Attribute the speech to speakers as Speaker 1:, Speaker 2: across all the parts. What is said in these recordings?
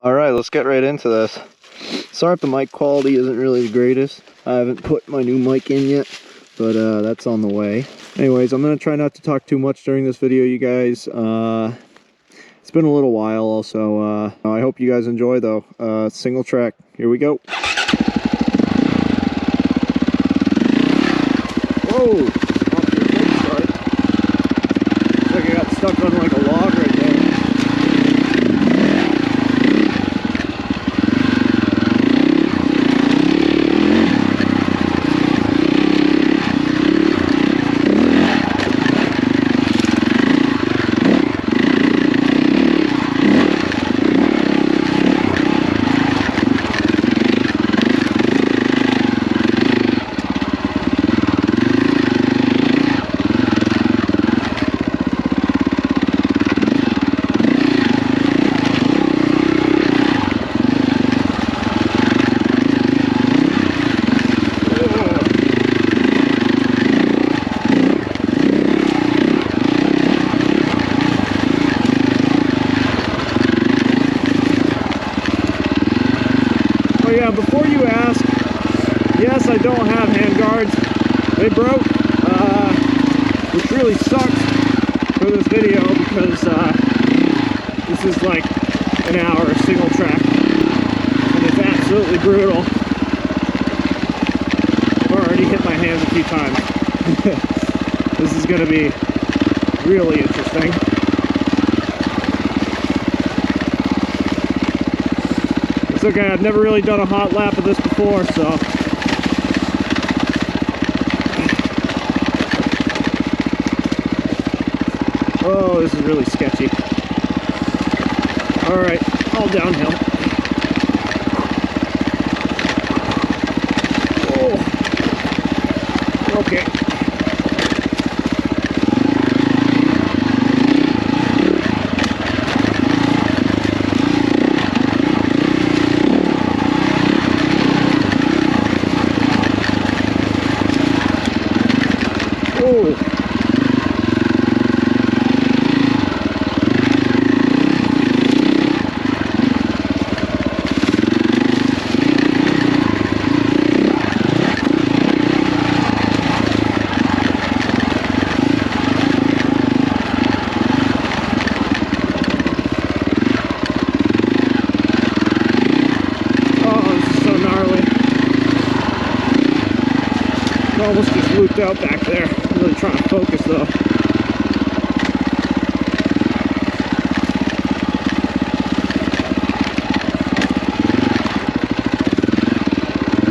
Speaker 1: Alright, let's get right into this. Sorry if the mic quality isn't really the greatest. I haven't put my new mic in yet, but that's on the way. Anyways, I'm going to try not to talk too much during this video, you guys. It's been a little while also. I hope you guys enjoy though. Single track, here we go. Whoa! Off to a good start. Looks like I got stuck on like a log right there. Oh yeah, before you ask, yes, I don't have hand guards. They broke, which really sucks for this video because this is like an hour single track and it's absolutely brutal. I've already hit my hands a few times. This is going to be really interesting. It's okay, I've never really done a hot lap of this before, so. Oh, this is really sketchy. Alright, all downhill. Oh. Okay. Oh. Almost just looped out back there. I'm really trying to focus though.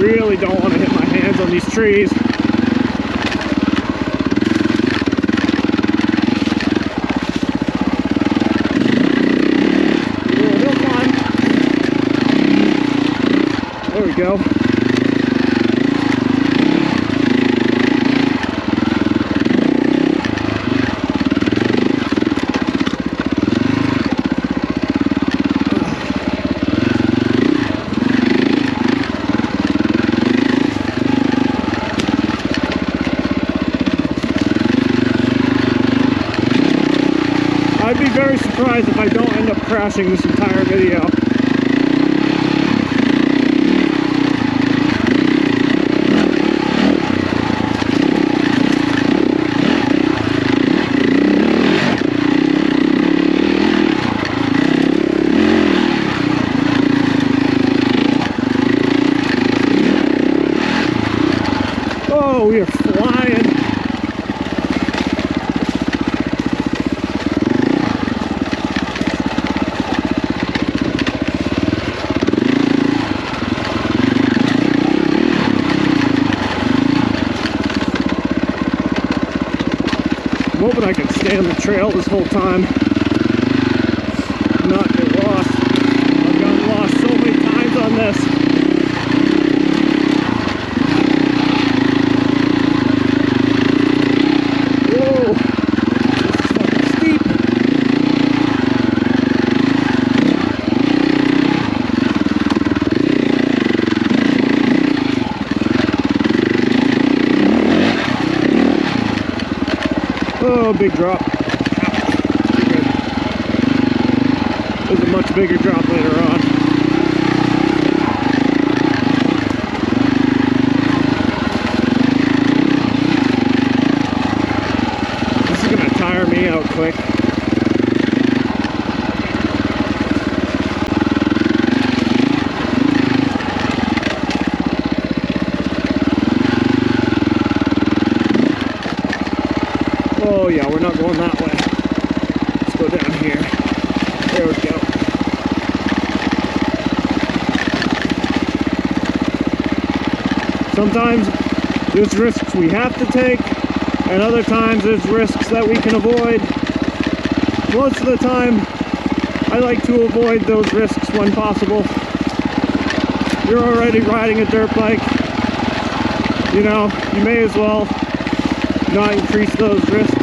Speaker 1: Really don't want to hit my hands on these trees. Hill climb. There we go. I'd be very surprised if I don't end up crashing this entire video. Oh, we are flying. I'm hoping I can stay on the trail this whole time, not get lost. I've gotten lost so many times on this. Whoa, this is fucking steep. Oh, big drop. There's a much bigger drop later on. going that way. Let's go down here. There we go. Sometimes there's risks we have to take, and other times there's risks that we can avoid. Most of the time, I like to avoid those risks when possible. You're already riding a dirt bike, you know, you may as well not increase those risks.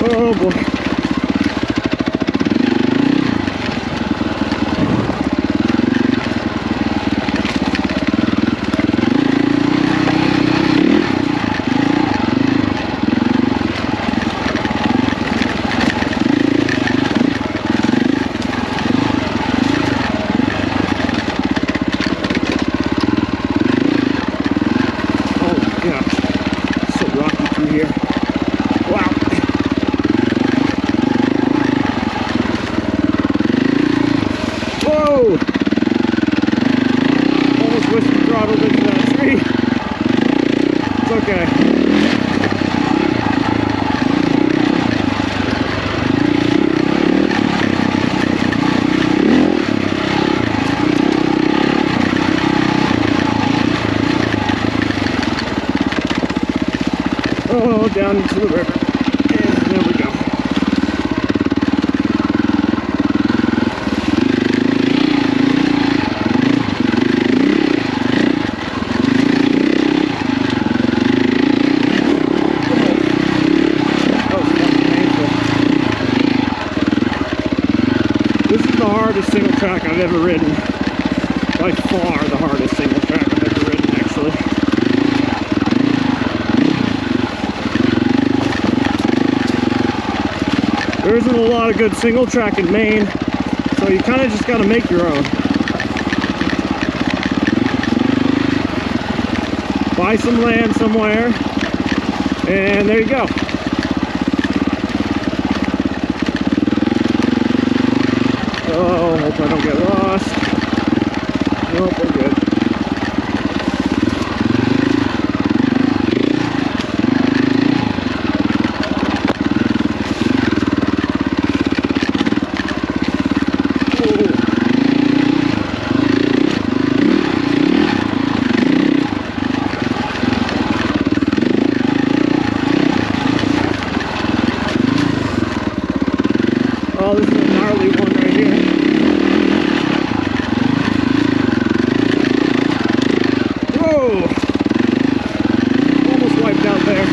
Speaker 1: Oh boy. Oh, down into the river. And there we go. That was fucking painful. This is the hardest single track I've ever ridden. By far the hardest single track I've ever ridden, actually. There isn't a lot of good single track in Maine, so you kind of just got to make your own. Buy some land somewhere, and there you go. Oh, hope I don't get lost. Nope, we're good. Oh, this is a gnarly one right here. Whoa! Almost wiped out there.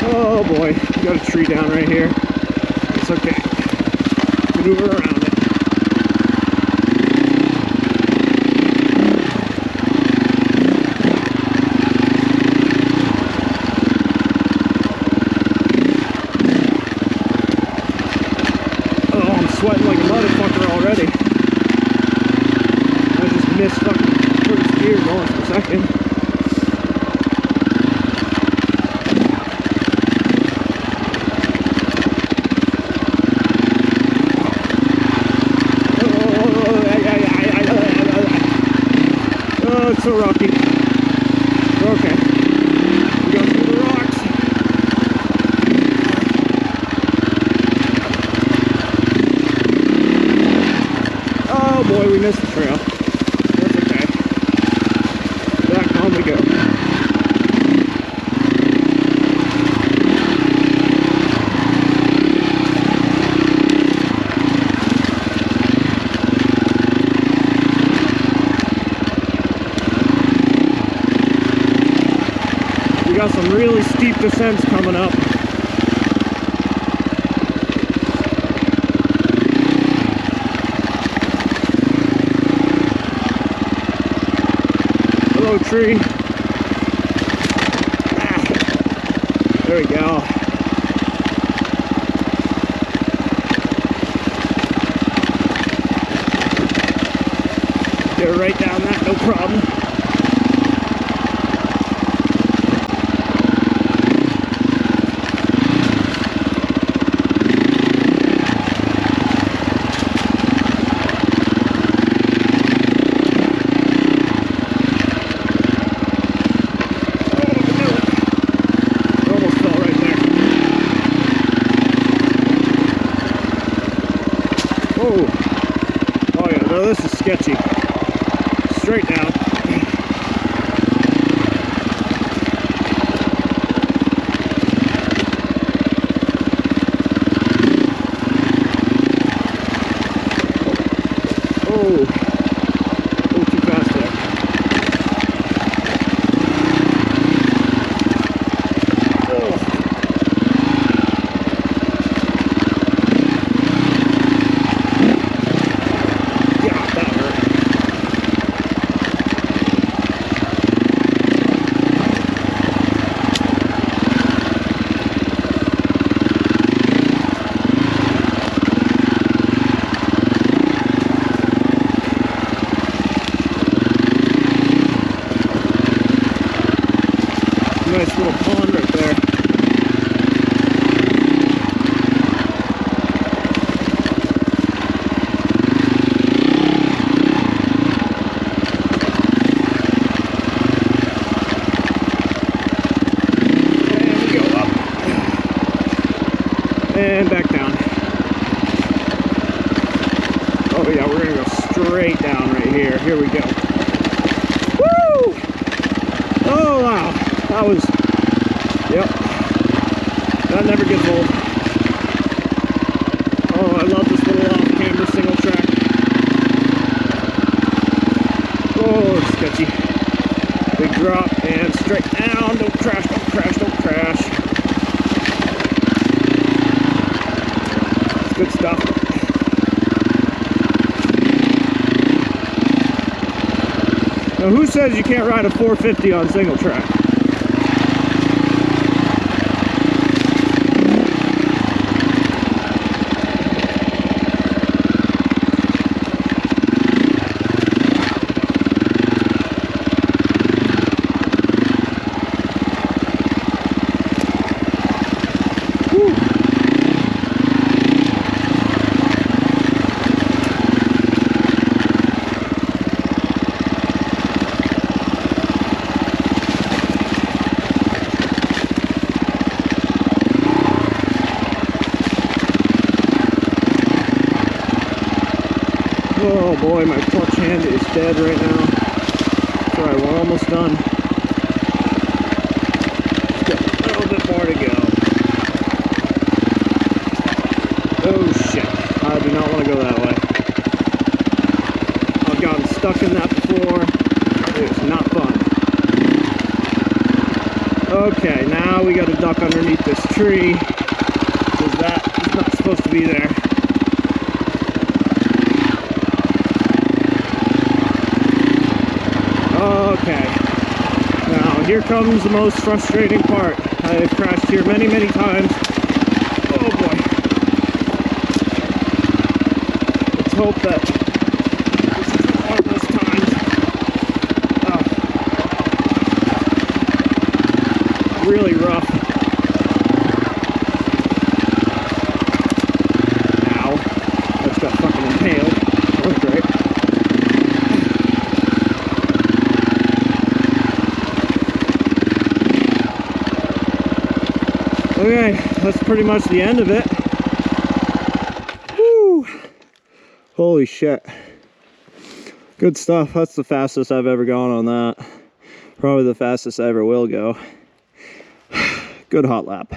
Speaker 1: Oh boy, we got a tree down right here. It's okay. Maneuver around it. Oh, I'm sweating like a motherfucker already. I just missed fucking first gear going for a second. Oh, it's so rocky. Okay. We go through the rocks. Oh boy, we missed the trail. That's okay. Back home we go. We got some really steep descents coming up. Hello, tree. Ah, there we go. no problem. Oh yeah, no, this is sketchy. Straight down. Oh, a little too fast there. Oh. Nice little pond right there. And we go up. And back down. Oh yeah, we're gonna go straight down right here. Here we go. Woo! Oh wow. That was, yep, that never gets old. Oh, I love this little off-camera single track. Oh, it's sketchy. Big drop and straight down. Don't crash, don't crash, don't crash. It's good stuff. Now, who says you can't ride a 450 on single track? Oh boy, my clutch hand is dead right now. It's alright, we're almost done. Just got a little bit more to go. Oh shit, I do not want to go that way. I've gotten stuck in that before. It's not fun. Okay, now we gotta duck underneath this tree, because that is not supposed to be there. Okay, now here comes the most frustrating part. I've crashed here many, many times. Oh boy. Let's hope that this isn't one of those times. Oh. Really rough. Ow. That's got fucking impaled. That's great. Okay, that's pretty much the end of it. Woo! Holy shit. Good stuff. That's the fastest I've ever gone on that. Probably the fastest I ever will go. Good hot lap.